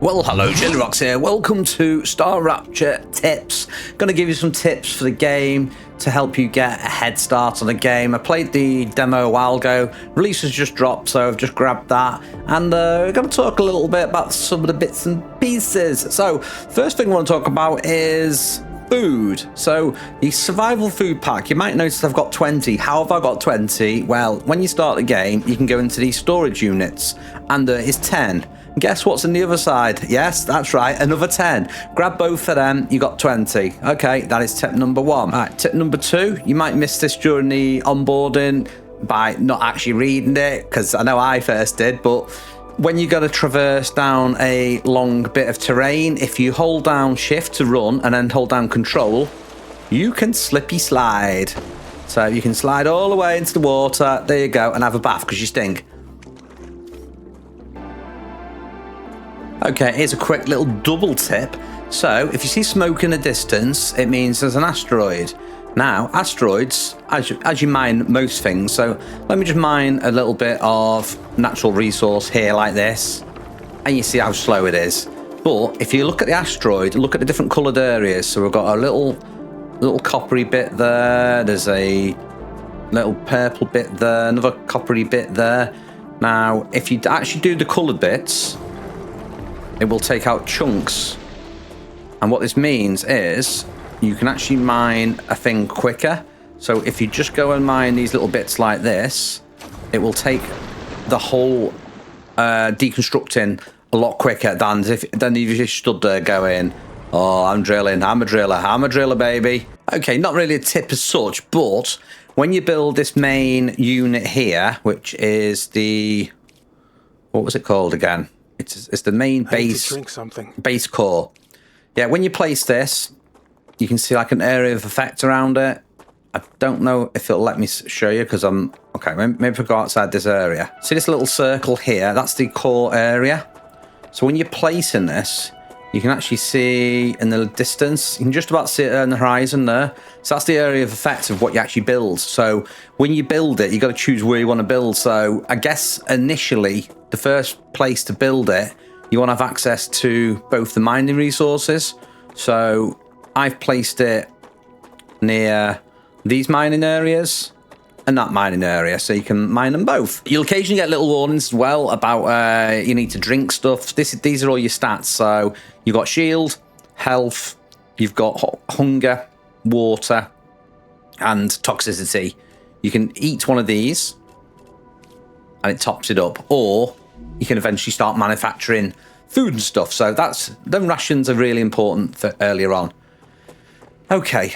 Well, hello, shirlierox here. Welcome to Star Rapture Tips. Going to give you some tips for the game to help you get a head start on the game. I played the demo a while ago. Release has just dropped, so I've just grabbed that. And we're going to talk a little bit about some of the bits and pieces. So, first thing I want to talk about is food. So, the survival food pack. You might notice I've got 20. How have I got 20? Well, when you start the game, you can go into these storage units, and there is 10. Guess what's on the other side? Yes, that's right, another 10. Grab both of them, you got 20. Okay, that is tip number one. All right, tip number two, you might miss this during the onboarding by not actually reading it, because I know I first did, but when you got to traverse down a long bit of terrain, if you hold down shift to run and then hold down control, you can slippy slide. So you can slide all the way into the water, there you go, and have a bath because you stink. Okay, here's a quick little double tip. So, if you see smoke in the distance, it means there's an asteroid. Now, asteroids, as you mine most things, so let me just mine a little bit of natural resource here like this, and you see how slow it is. But if you look at the asteroid, look at the different coloured areas. So we've got a little coppery bit there, there's a little purple bit there, another coppery bit there. Now, if you actually do the coloured bits, it will take out chunks, and what this means is you can actually mine a thing quicker. So if you just go and mine these little bits like this, it will take the whole deconstructing a lot quicker than if you just stood there going, oh, I'm drilling, I'm a driller baby. Okay, not really a tip as such, but when you build this main unit here, which is the, what was it called again? It's the main base core. Yeah, when you place this, you can see like an area of effect around it. I don't know if it'll let me show you because I'm... Okay, maybe if I go outside this area. See this little circle here? That's the core area. So when you're placing this, you can actually see in the distance, you can just about see it on the horizon there. So that's the area of effect of what you actually build. So when you build it, you got to choose where you want to build. So I guess initially, the first place to build it, you want to have access to both the mining resources. So I've placed it near these mining areas and that mining area, so you can mine them both. You'll occasionally get little warnings as well about you need to drink stuff. These are all your stats. So you've got shield, health, you've got hunger, water, and toxicity. You can eat one of these and it tops it up, or you can eventually start manufacturing food and stuff. So them rations are really important for earlier on. Okay,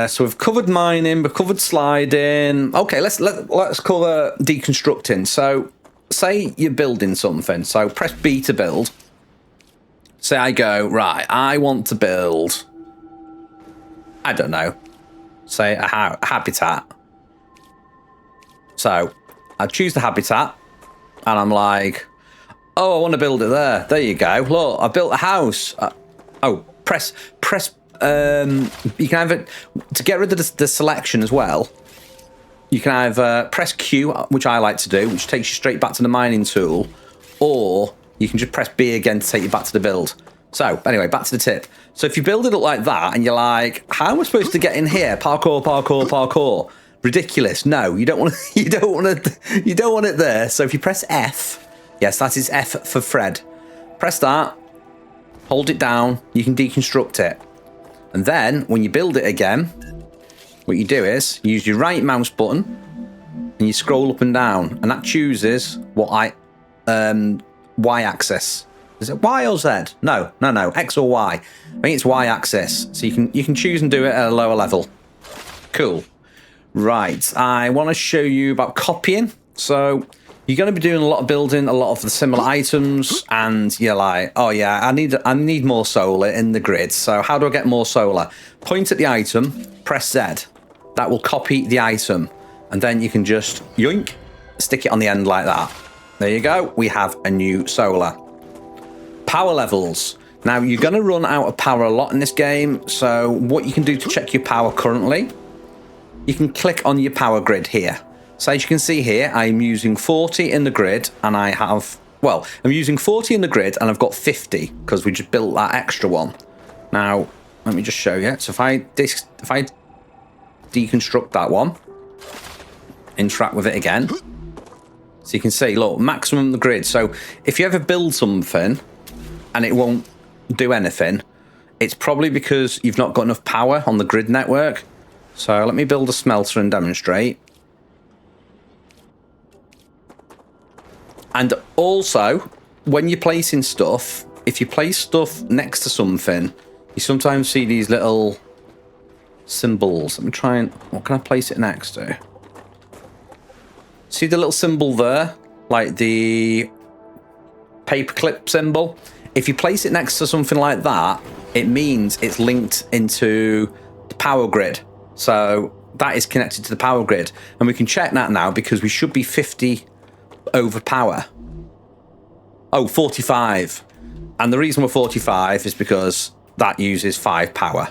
so we've covered mining, we've covered sliding. Okay, let's cover deconstructing. So say you're building something, so press B to build. Say I go, right, I want to build, I don't know, say a habitat. So I choose the habitat and I'm like, oh, I want to build it there. There you go. Look, I built a house. Press. You can either, to get rid of the selection as well, you can either press Q, which I like to do, which takes you straight back to the mining tool, or you can just press B again to take you back to the build. So anyway, back to the tip. So if you build it up like that and you're like, how am I supposed to get in here? Parkour. Ridiculous. No, you don't want it there. So if you press F, yes, that is F for Fred. Press that, hold it down, you can deconstruct it. And then when you build it again, what you do is you use your right mouse button and you scroll up and down, and that chooses what Y axis. Is it Y or Z? No, X or Y. I think it's Y axis. So you can choose and do it at a lower level. Cool. Right, I want to show you about copying. So you're going to be doing a lot of building, a lot of the similar items, and you're like, oh yeah, I need more solar in the grid. So how do I get more solar? Point at the item, press Z. That will copy the item, and then you can just yoink, stick it on the end like that. There you go. We have a new solar. Power levels. Now you're going to run out of power a lot in this game. So what you can do to check your power currently, you can click on your power grid here. So as you can see here, I'm using 40 in the grid, and I have well, I'm using 40 in the grid and I've got 50 because we just built that extra one. Now, let me just show you. So if I deconstruct that one, interact with it again. So you can see, look, maximum the grid. So if you ever build something and it won't do anything, it's probably because you've not got enough power on the grid network. So let me build a smelter and demonstrate. And also, when you're placing stuff, if you place stuff next to something, you sometimes see these little symbols. Let me try and... what can I place it next to? See the little symbol there? Like the paperclip symbol? If you place it next to something like that, it means it's linked into the power grid. So that is connected to the power grid. And we can check that now because we should be 50 over power. Oh, 45. And the reason we're 45 is because that uses 5 power.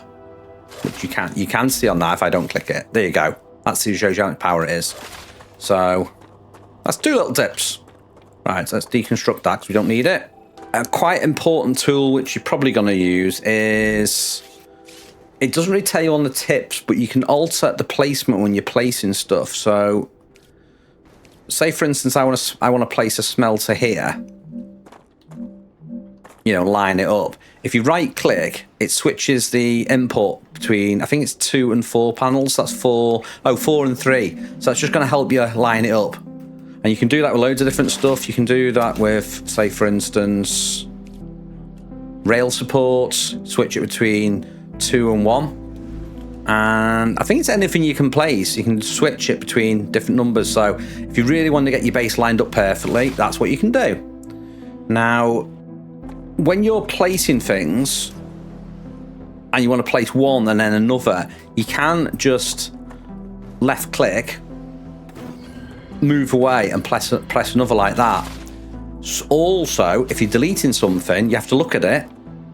Which you can see on that if I don't click it. There you go. That shows you how much power it is. So that's 2 little tips. Right, so let's deconstruct that because we don't need it. A quite important tool which you're probably going to use is... it doesn't really tell you on the tips, but you can alter the placement when you're placing stuff. So, say for instance, I want to place a smelter here. You know, line it up. If you right click, it switches the input between, I think it's 2 and 4 panels. That's 4 and 3. So that's just going to help you line it up. And you can do that with loads of different stuff. You can do that with, say for instance, rail supports, switch it between 2 and 1. And I think it's anything you can place. You can switch it between different numbers. So if you really want to get your base lined up perfectly, that's what you can do. Now, when you're placing things and you want to place one and then another, you can just left click, move away and press another like that. Also, if you're deleting something, you have to look at it,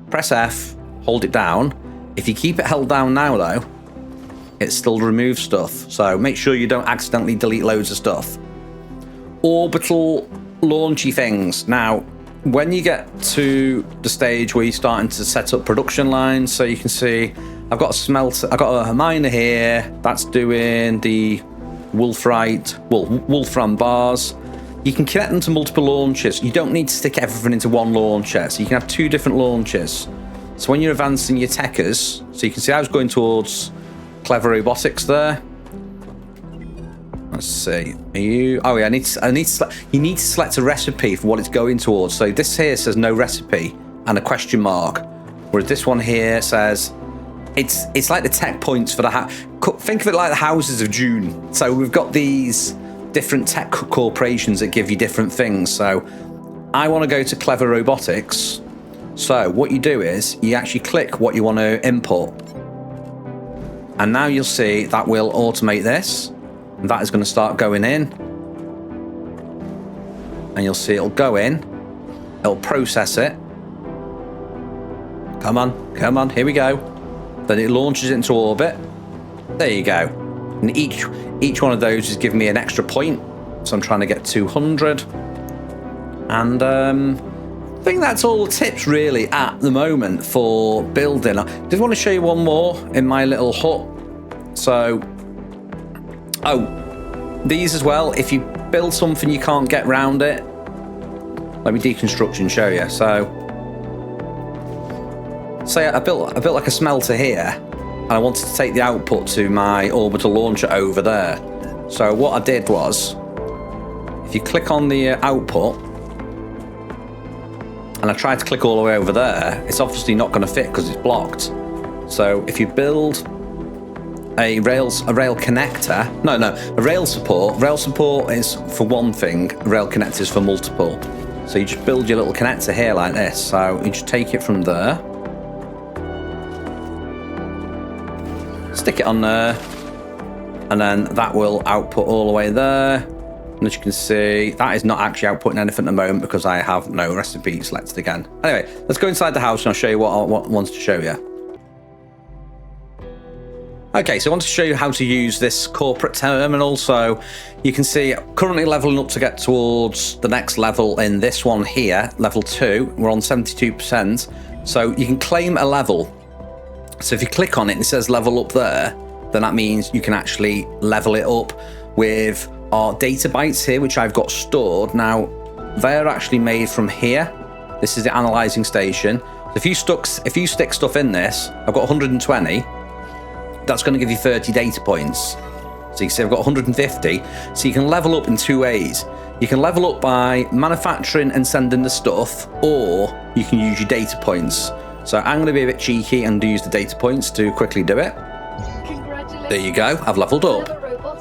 press F, hold it down. If you keep it held down now though, it still removes stuff. So make sure you don't accidentally delete loads of stuff. Orbital launchy things. Now, when you get to the stage where you're starting to set up production lines, so you can see I've got a smelter, I've got a miner here that's doing the Wolfram bars. You can connect them to multiple launchers. You don't need to stick everything into one launcher, so you can have 2 different launchers. So when you're advancing your techers, so you can see I was going towards clever robotics there. Let's see. Are you? Oh yeah, you need to select a recipe for what it's going towards. So this here says no recipe and a question mark, whereas this one here says it's like the tech points for the think of it like the houses of June. So we've got these different tech corporations that give you different things. So I want to go to clever robotics. So what you do is you actually click what you want to import, and now you'll see that will automate this. And that is going to start going in, and you'll see it'll go in, it'll process it. Come on, here we go. Then it launches it into orbit. There you go. And each one of those is giving me an extra point, so I'm trying to get 200. And I think that's all the tips really at the moment for building. I did want to show you one more in my little hut. So, these as well. If you build something you can't get round it, let me deconstruct and show you. So, say I built like a smelter here, and I wanted to take the output to my orbital launcher over there. So what I did was, if you click on the output, and I tried to click all the way over there, it's obviously not going to fit because it's blocked. So if you build a rail connector, a rail support is for one thing, rail connector is for multiple. So you just build your little connector here like this. So you just take it from there, stick it on there, and then that will output all the way there. And as you can see, that is not actually outputting anything at the moment because I have no recipe selected again. Anyway, let's go inside the house and I'll show you what I want to show you. Okay, so I want to show you how to use this corporate terminal. So you can see currently leveling up to get towards the next level in this one here, level 2. We're on 72%. So you can claim a level. So if you click on it and it says level up there, then that means you can actually level it up with our data bytes here, which I've got stored. Now, they're actually made from here. This is the analyzing station. So if you stick stuff in this, I've got 120. That's going to give you 30 data points. So you can see I've got 150. So you can level up in 2 ways. You can level up by manufacturing and sending the stuff, or you can use your data points. So I'm going to be a bit cheeky and use the data points to quickly do it. There you go. I've leveled up.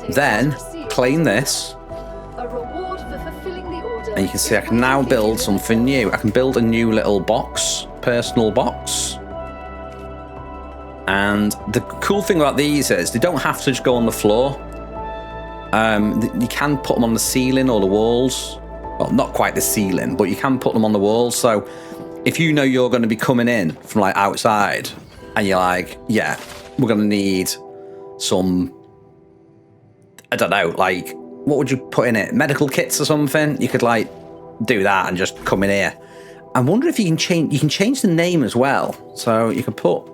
Then claim this. And you can see I can now build something new. I can build a new little box, personal box. And the cool thing about these is they don't have to just go on the floor. You can put them on the ceiling or the walls. Well, not quite the ceiling, but you can put them on the walls. So if you know you're going to be coming in from like outside and you're like, yeah, we're going to need some, I don't know, like, what would you put in it? Medical kits or something? You could like do that and just come in here. I wonder if you can change the name as well. So you can put,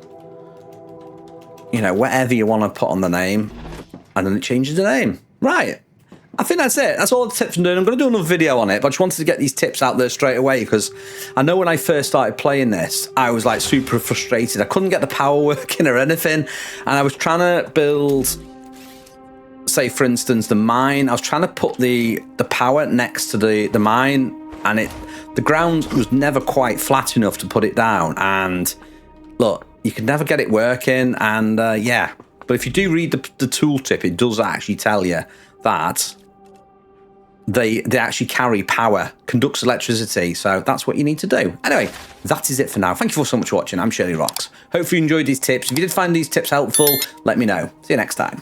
you know, whatever you want to put on the name, and then it changes the name. Right. I think that's it. That's all the tips I'm doing. I'm going to do another video on it, but I just wanted to get these tips out there straight away because I know when I first started playing this, I was like super frustrated. I couldn't get the power working or anything, and I was trying to build, say for instance, the mine. I was trying to put the power next to the mine, and the ground was never quite flat enough to put it down. And look, you can never get it working, and yeah. But if you do read the tooltip, it does actually tell you that they actually carry power, conducts electricity. So that's what you need to do. Anyway, that is it for now. Thank you so much for watching. I'm shirlierox. Hopefully you enjoyed these tips. If you did find these tips helpful, let me know. See you next time.